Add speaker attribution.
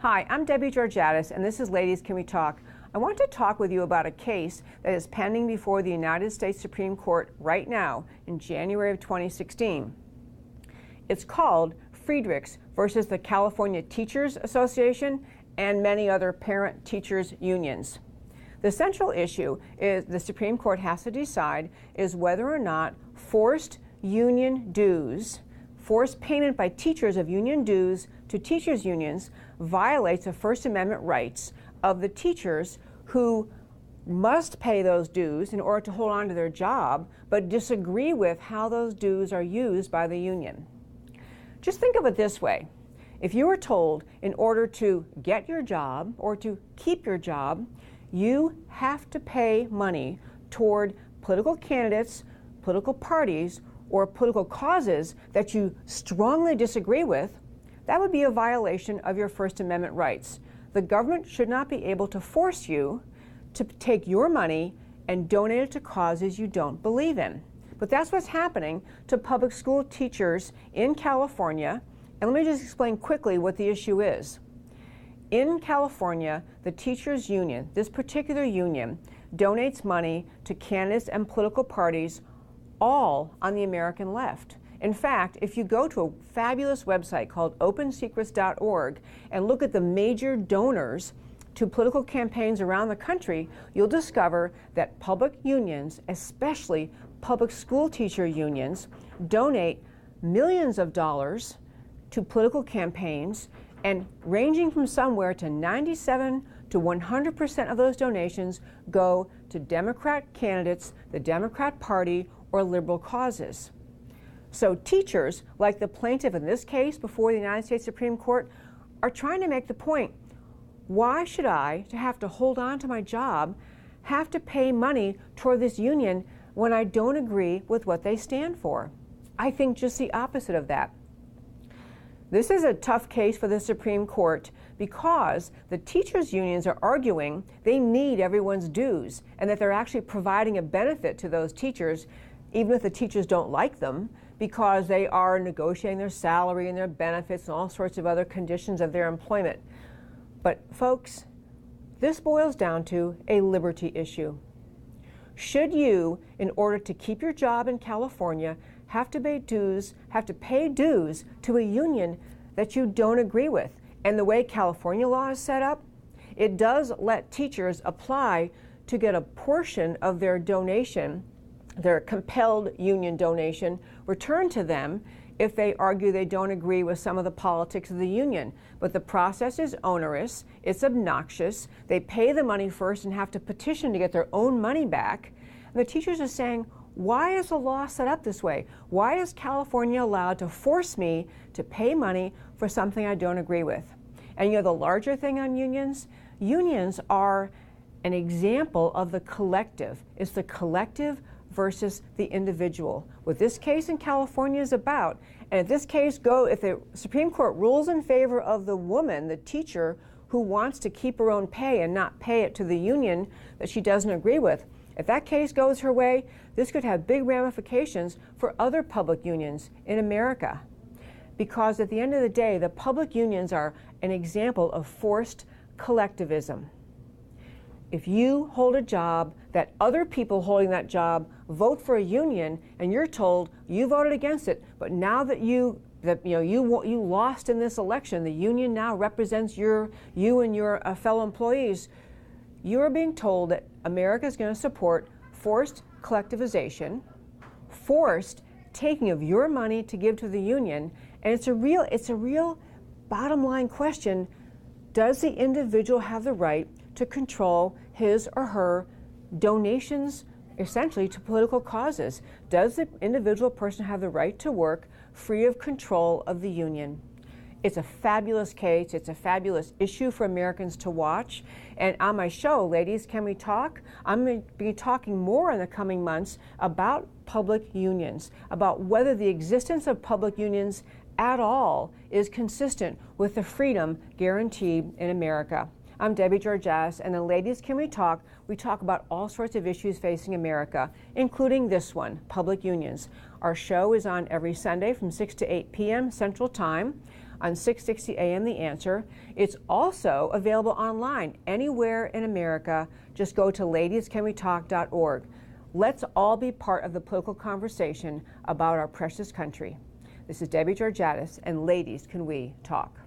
Speaker 1: Hi, I'm Debbie Georgatos, and this is Ladies Can We Talk? I want to talk with you about a case that is pending before the United States Supreme Court right now in January of 2016. It's called Friedrichs versus the California Teachers Association and many other parent-teachers unions. The central issue is the Supreme Court has to decide is whether or not forced union dues, forced payment by teachers of union dues to teachers' unions violates the First Amendment rights of the teachers who must pay those dues in order to hold on to their job, but disagree with how those dues are used by the union. Just think of it this way. If you were told in order to get your job or to keep your job, you have to pay money toward political candidates, political parties, or political causes that you strongly disagree with, that would be a violation of your First Amendment rights. The government should not be able to force you to take your money and donate it to causes you don't believe in. But that's what's happening to public school teachers in California. And let me just explain quickly what the issue is. In California, the teachers' union, this particular union, donates money to candidates and political parties all on the American left. In fact, if you go to a fabulous website called OpenSecretsorg and look at the major donors to political campaigns around the country, you'll discover that public unions, especially public school teacher unions, donate millions of dollars to political campaigns, and ranging from somewhere to 97 to 100% of those donations go to Democrat candidates, the Democrat Party, or liberal causes. So teachers, like the plaintiff in this case before the United States Supreme Court, are trying to make the point, why should I, to have to hold on to my job, have to pay money toward this union when I don't agree with what they stand for? I think just the opposite of that. This is a tough case for the Supreme Court because the teachers' unions are arguing they need everyone's dues and that they're actually providing a benefit to those teachers, even if the teachers don't like them, because they are negotiating their salary and their benefits and all sorts of other conditions of their employment. But folks, this boils down to a liberty issue. Should you, in order to keep your job in California, have to pay dues to a union that you don't agree with? And the way California law is set up, it does let teachers apply to get a portion of their donation, their compelled union donation, returned to them if they argue they don't agree with some of the politics of the union. But the process is onerous, it's obnoxious, they pay the money first and have to petition to get their own money back. And the teachers are saying, why is the law set up this way? Why is California allowed to force me to pay money for something I don't agree with? And you know the larger thing on unions? Unions are an example of the collective. It's the collective versus the individual. What this case in California is about, and if this case if the Supreme Court rules in favor of the woman, the teacher, who wants to keep her own pay and not pay it to the union that she doesn't agree with, if that case goes her way, this could have big ramifications for other public unions in America. Because at the end of the day, the public unions are an example of forced collectivism. If you hold a job that other people holding that job vote for a union and you're told you voted against it, but now that you lost in this election, the union now represents you and your fellow employees, you are being told that America is going to support forced collectivization, forced taking of your money to give to the union, and it's a real bottom line question. Does the individual have the right to control his or her donations essentially to political causes? Does the individual person have the right to work free of control of the union? It's a fabulous case. It's a fabulous issue for Americans to watch. And on my show, Ladies Can We Talk? I'm going to be talking more in the coming months about public unions, about whether the existence of public unions at all is consistent with the freedom guaranteed in America. I'm Debbie Georgatos, and in Ladies Can We Talk? We talk about all sorts of issues facing America, including this one, public unions. Our show is on every Sunday from 6 to 8 p.m. Central Time. on 660 AM The Answer. It's also available online anywhere in America. Just go to ladiescanwetalk.org. Let's all be part of the political conversation about our precious country. This is Debbie Georgatos, and Ladies Can We Talk.